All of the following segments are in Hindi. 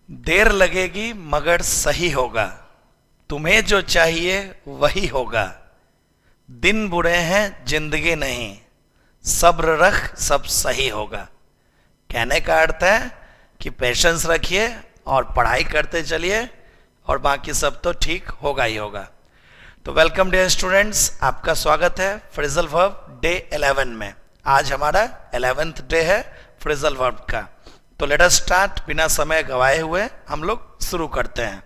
देर लगेगी मगर सही होगा, तुम्हें जो चाहिए वही होगा। दिन बुरे हैं जिंदगी नहीं, सब्र रख सब सही होगा। कहने का अर्थ है कि पेशेंस रखिए और पढ़ाई करते चलिए और बाकी सब तो ठीक होगा ही होगा। तो वेलकम डियर स्टूडेंट्स, आपका स्वागत है फ्रेजल वर्ब डे 11 में। आज हमारा 11th डे है फ्रेजल वर्ब का। तो लेट अस स्टार्ट, बिना समय गवाए हुए हम लोग शुरू करते हैं।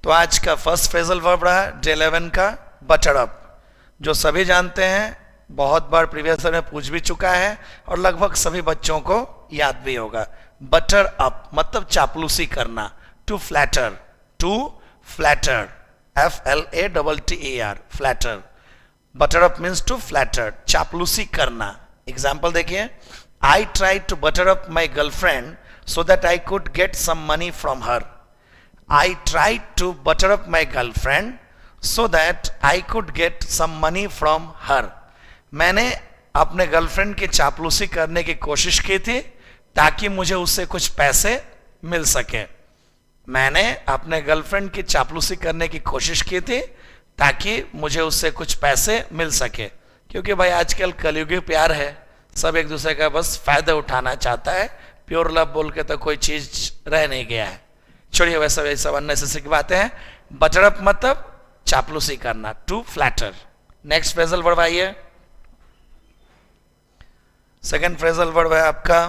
तो आज का फर्स्ट फ्रेजल वर्ब रहा डे 11 का बटर अप, जो सभी जानते हैं, बहुत बार प्रीवियस में पूछ भी चुका है और लगभग सभी बच्चों को याद भी होगा। बटर अप मतलब चापलूसी करना, to flatter, FLATTER, flatter. Butter up means to flatter, चापलूसी करना। एग्जाम्पल देखिए, I tried to butter up my girlfriend so that I could get some money from her. I tried to butter up my girlfriend so that I could get some money from her. मैंने अपने गर्लफ्रेंड की चापलूसी करने की कोशिश की थी ताकि मुझे उससे कुछ पैसे मिल सके। मैंने अपने गर्लफ्रेंड की चापलूसी करने की कोशिश की थी ताकि मुझे उससे कुछ पैसे मिल सके। क्योंकि भाई आजकल कलयुगी प्यार है, सब एक दूसरे का बस फायदा उठाना चाहता है। प्योर लव बोल के तो कोई चीज रह नहीं गया है। छोड़िए वैसा अननेसेसरी की बातें हैं। बटर अप मतलब चापलूसी करना, to flatter. Next phrasal verb आइए। सेकंड फ्रेजल वर्ब है आपका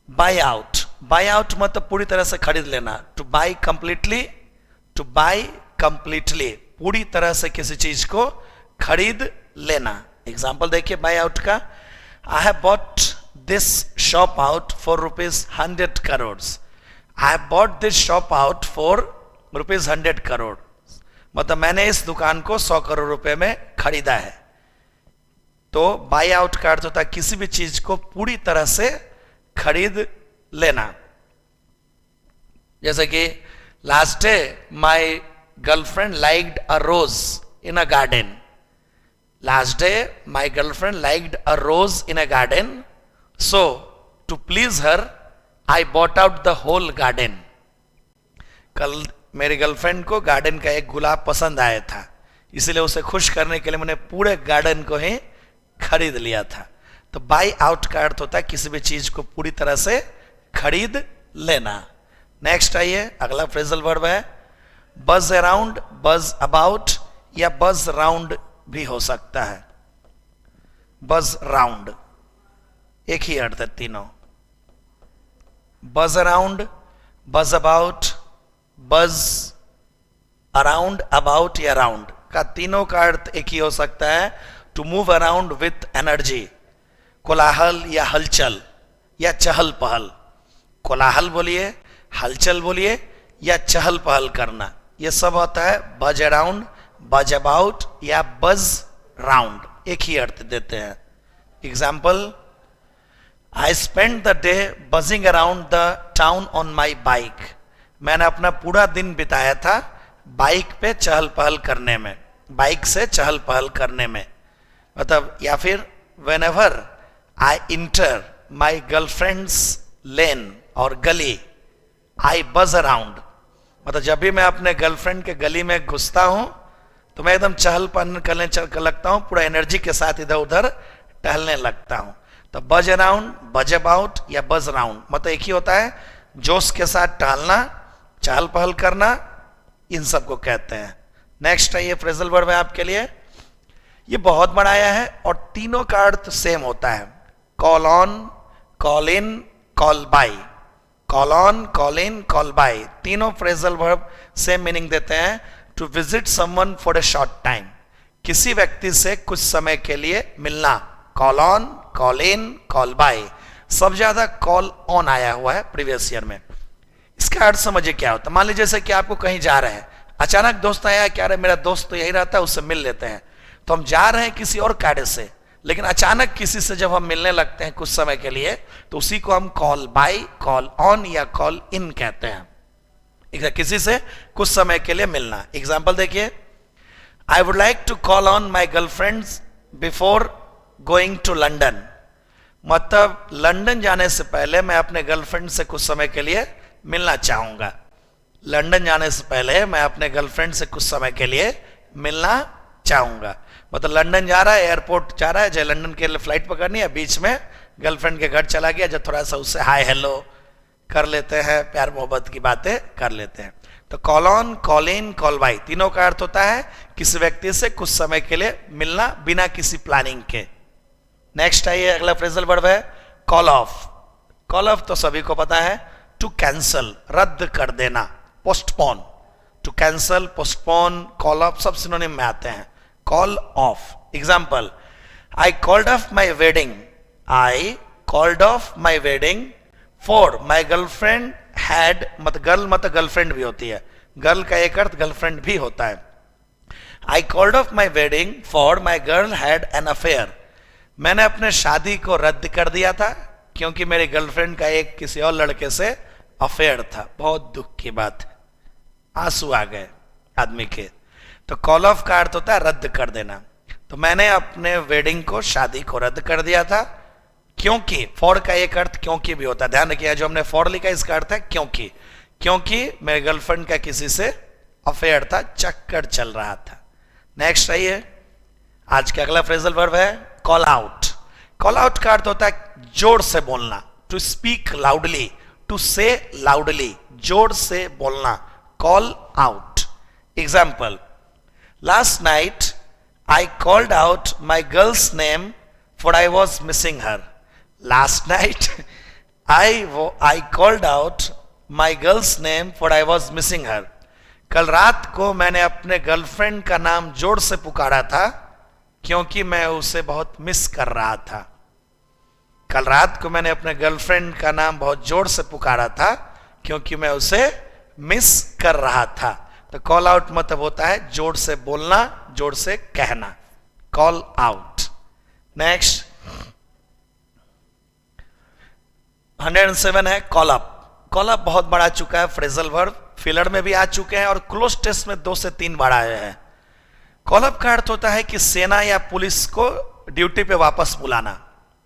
बाय आउट। बाय आउट मतलब पूरी तरह से खरीद लेना, टू बाय कंप्लीटली, पूरी तरह से किसी चीज को खरीद लेना। एग्जाम्पल देखिए बाय आउट का, I have bought this shop out for rupees 100 crores. I have bought this shop out for rupees 100 crore. मतलब मैंने इस दुकान को 100 करोड़ रुपए में खरीदा है। तो बाय आउट का अर्थ होता है किसी भी चीज को पूरी तरह से खरीद लेना। जैसे कि last day my girlfriend liked a rose in a garden. Last day, my girlfriend liked a rose in a garden, so to please her, I bought out the whole garden. कल मेरी गर्लफ्रेंड को गार्डन का एक गुलाब पसंद आया था, इसलिए उसे खुश करने के लिए मैंने पूरे गार्डन को ही खरीद लिया था। तो बाय आउट का अर्थ होता है किसी भी चीज को पूरी तरह से खरीद लेना। नेक्स्ट आइए, अगला फ्रेजल वर्ब है बज अराउंड, बज अबाउट या बज राउंड भी हो सकता है। बज राउंड एक ही अर्थ है तीनों। बज अराउंड, बज अबाउट, बज अराउंड, अबाउट या राउंड का तीनों का अर्थ एक ही हो सकता है, to move around with energy. कोलाहल या हलचल या चहल पहल। कोलाहल बोलिए, हलचल बोलिए या चहल पहल करना, यह सब होता है बज अराउंड, बज अबाउट या बज राउंड, एक ही अर्थ देते हैं। Example, I spend the day buzzing around the town on my bike. मैंने अपना पूरा दिन बिताया था बाइक पे चहल पहल करने में, बाइक से चहल पहल करने में। मतलब या फिर whenever I enter my girlfriends lane और गली, आई बज अराउंड। मतलब जब भी मैं अपने गर्लफ्रेंड के गली में घुसता हूं तो मैं एकदम चहल पहल करने लगता हूं, पूरा एनर्जी के साथ इधर उधर टहलने लगता हूं। तो बज अराउंड, बज अबाउट या बज राउंड मतलब एक ही होता है, जोश के साथ टहलना, चहल पहल करना, इन सब को कहते हैं। नेक्स्ट है ये फ्रेजल वर्ब है आपके लिए, ये बहुत बड़ा आया है और तीनों का अर्थ सेम होता है। Call on, call in, call by. Call on, call in, call by, तीनों फ्रेजल वर्ब सेम मीनिंग देते हैं। To visit someone for a short time, किसी व्यक्ति से कुछ समय के लिए मिलना। Call on, call in, call by. सब ज्यादा कॉल ऑन आया हुआ है प्रीवियस ईयर में। इसका अर्थ समझिए क्या होता है। मान लीजिए जैसे कि आपको कहीं जा रहे हैं, अचानक दोस्त आया, क्या रहे मेरा दोस्त तो यही रहता है, उससे मिल लेते हैं। तो हम जा रहे हैं किसी और कार्य से, लेकिन अचानक किसी से जब हम मिलने लगते हैं कुछ समय के लिए, तो उसी को हम कॉल बाय, कॉल ऑन या कॉल इन कहते हैं। किसी से कुछ समय के लिए मिलना। एग्जाम्पल देखिए, I would like to call on my girlfriends before going to London. मतलब लंदन जाने से पहले मैं अपने गर्लफ्रेंड से कुछ समय के लिए मिलना चाहूंगा। लंदन जाने से पहले मैं अपने गर्लफ्रेंड से कुछ समय के लिए मिलना चाहूंगा। मतलब लंदन जा रहा है, एयरपोर्ट जा रहा है, जब लंदन के लिए फ्लाइट पकड़नी है, बीच में गर्लफ्रेंड के घर चला गया, जब थोड़ा सा उससे हाय हेलो कर लेते हैं, प्यार मोहब्बत की बातें कर लेते हैं। तो call on, call in, call by तीनों का अर्थ होता है किसी व्यक्ति से कुछ समय के लिए मिलना बिना किसी प्लानिंग के। नेक्स्ट आइए, अगला फ्रेजल वर्ब है कॉल ऑफ। कॉल ऑफ तो सभी को पता है, टू कैंसल, रद्द कर देना, postpone. To cancel, postpone, call off सब सिनोनिम में आते हैं। Call off example, I called off my wedding, I called off my wedding for my girlfriend had, मत गर्ल मत गर्लफ्रेंड भी होती है, गर्ल का एक अर्थ गर्लफ्रेंड भी होता है। आई called off my wedding for my girl had an affair, मैंने अपने शादी को रद्द कर दिया था क्योंकि मेरी गर्लफ्रेंड का एक किसी और लड़के से अफेयर था। बहुत दुख की बात है, आंसू आ गए आदमी के। तो कॉल ऑफ का अर्थ होता है रद्द कर देना। तो मैंने अपने वेडिंग को, शादी को रद्द कर दिया था क्योंकि, फॉर का एक अर्थ क्योंकि भी होता है, ध्यान रखिए जो हमने फॉर लिखा इसका अर्थ है क्योंकि, क्योंकि मेरे गर्लफ्रेंड का किसी से अफेयर था, चक्कर चल रहा था। नेक्स्ट आइए, आज का अगला फ्रेजल वर्ब है कॉल आउट। कॉल आउट का अर्थ होता है जोर से बोलना, टू स्पीक लाउडली, टू से लाउडली, जोर से बोलना, call out. Example, last night I called out my girls name for I was missing her. Last night I called out my girls name for I was missing हर। कल रात को मैंने अपने गर्लफ्रेंड का नाम जोर से पुकारा था क्योंकि मैं उसे बहुत मिस कर रहा था। कल रात को मैंने अपने गर्लफ्रेंड का नाम बहुत जोर से पुकारा था क्योंकि मैं उसे मिस कर रहा था। तो कॉल आउट मतलब होता है जोर से बोलना, जोर से कहना, कॉल आउट। नेक्स्ट 107 है कॉल अप। कॉल अप बहुत बड़ा चुका है फ्रेजल वर्ब, फिलर में भी आ चुके हैं और क्लोज टेस्ट में 2 से 3 बार आए हैं। कॉल अप का अर्थ होता है कि सेना या पुलिस को ड्यूटी पे वापस बुलाना,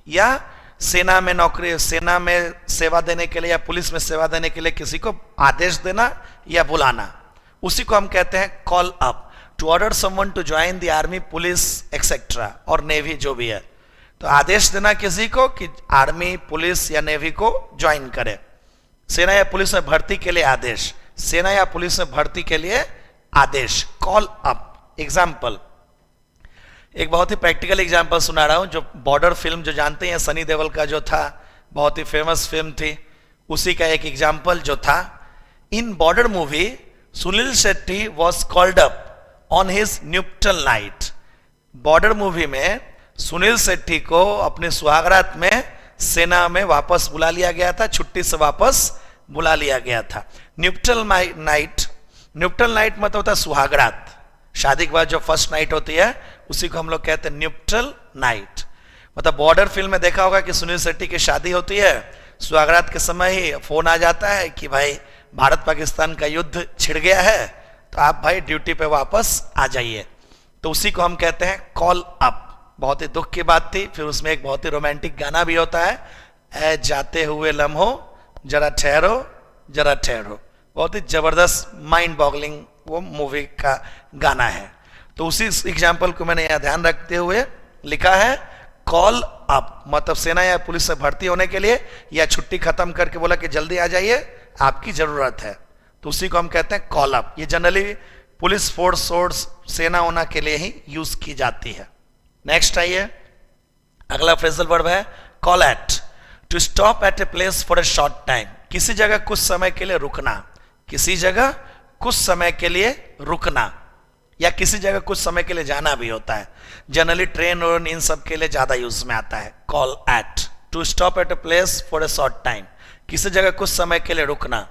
या सेना में नौकरी, सेना में सेवा देने के लिए या पुलिस में सेवा देने के लिए किसी को आदेश देना या बुलाना, उसी को हम कहते हैं call up. To order someone to join the army, police etcetera, और नेवी जो भी है। तो आदेश देना किसी को कि आर्मी, पुलिस या नेवी को ज्वाइन करे। सेना या पुलिस में भर्ती के लिए आदेश, सेना या पुलिस में भर्ती के लिए आदेश, कॉल अप। एग्जाम्पल, एक बहुत ही प्रैक्टिकल एग्जाम्पल सुना रहा हूं, जो बॉर्डर फिल्म जो जानते हैं सनी देओल का जो था, बहुत ही फेमस फिल्म थी, उसी का एक एग्जाम्पल जो था, in border movie Sunil Shetty was called up on his neutral night. Border movie में सुनील शेट्टी को अपने सुहागरात में सेना में वापस बुला लिया गया था, छुट्टी से वापस बुला लिया गया था। न्यूट्रल नाइट, न्यूट्रल नाइट मतलब होता है सुहागरात, शादी के बाद जो फर्स्ट नाइट होती है उसी को हम लोग कहते हैं न्यूट्रल नाइट। मतलब बॉर्डर फिल्म में देखा होगा कि सुनील शेट्टी की शादी होती है, सुहागरात के समय ही फोन आ जाता है कि भाई भारत पाकिस्तान का युद्ध छिड़ गया है, तो आप भाई ड्यूटी पे वापस आ जाइए। तो उसी को हम कहते हैं कॉल अप। बहुत ही दुख की बात थी। फिर उसमें एक बहुत ही रोमांटिक गाना भी होता है, ए जाते हुए लम्हो जरा ठहरो जरा ठहरो, बहुत ही जबरदस्त माइंड बॉगलिंग वो मूवी का गाना है। तो उसी एग्जाम्पल को मैंने यहाँ ध्यान रखते हुए लिखा है कॉल अप, मतलब सेना या पुलिस से भर्ती होने के लिए या छुट्टी खत्म करके बोला कि जल्दी आ जाइए आपकी जरूरत है, तो उसी को हम कहते हैं कॉल अप। ये जनरली पुलिस फोर्स सेना होना के लिए ही यूज की जाती है। नेक्स्ट आइए, अगला फ्रेजल वर्ब है call at. To stop at a place for a short time, किसी जगह कुछ समय के लिए रुकना, किसी जगह कुछ समय के लिए रुकना, या किसी जगह कुछ समय के लिए जाना भी होता है। जनरली ट्रेन और इन सब के लिए ज्यादा यूज में आता है call at. To stop at a place for a short time, किसी जगह कुछ समय के लिए रुकना।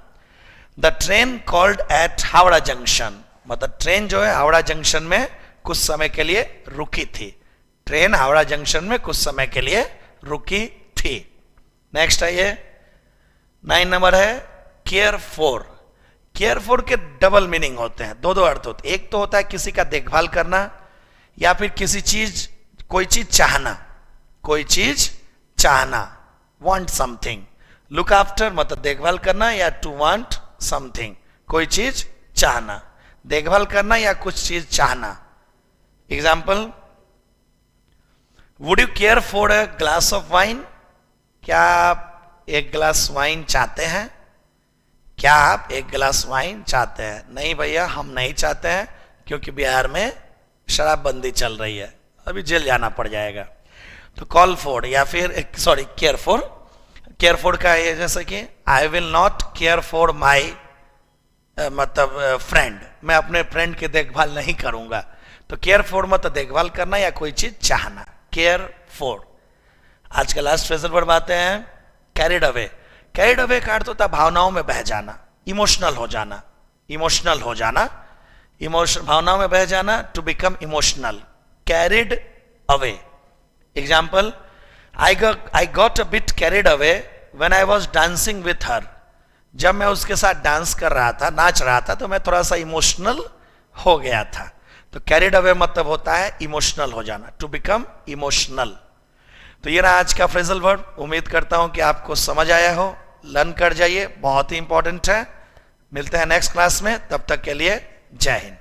The train called at Howrah junction, मतलब ट्रेन जो है हावड़ा जंक्शन में कुछ समय के लिए रुकी थी। ट्रेन हावड़ा जंक्शन में कुछ समय के लिए रुकी थी। नेक्स्ट आइए, 9 नंबर है केयर फॉर। केयर फॉर के डबल मीनिंग होते हैं, दो अर्थ होते हैं। एक तो होता है किसी का देखभाल करना, या फिर किसी चीज, कोई चीज चाहना, कोई चीज चाहना, वांट समथिंग। लुक आफ्टर मतलब देखभाल करना, या टू वांट समथिंग कोई चीज चाहना, देखभाल करना या कुछ चीज चाहना। Example, would you care for a glass of wine? क्या आप एक गिलास वाइन चाहते हैं? क्या आप एक गिलास वाइन चाहते हैं? नहीं भैया, हम नहीं चाहते हैं, क्योंकि बिहार में शराबबंदी चल रही है, अभी जेल जाना पड़ जाएगा। तो कॉल फॉर या फिर sorry care for, care for का है जैसे कि I will not care for my मतलब फ्रेंड, मैं अपने फ्रेंड की देखभाल नहीं करूंगा। तो केयर फॉर मतलब देखभाल करना या कोई चीज चाहना, केयर फॉर। आज का लास्ट फ्रेजल वर्ड आते हैं कैरिड अवे। कैरिड अवे का अर्थ होता है भावनाओं में बह जाना, इमोशनल हो जाना, इमोशनल हो जाना, इमोशन भावनाओं में बह जाना, to become emotional, carried away. Example, I got a bit carried away when I was dancing with her. जब मैं उसके साथ डांस कर रहा था, नाच रहा था, तो मैं थोड़ा सा इमोशनल हो गया था। तो कैरिड अवे मतलब होता है इमोशनल हो जाना, टू बिकम इमोशनल। तो ये रहा आज का फ्रेजल वर्ड। उम्मीद करता हूं कि आपको समझ आया हो, लर्न कर जाइए, बहुत ही इंपॉर्टेंट है। मिलते हैं नेक्स्ट क्लास में, तब तक के लिए जय हिंद।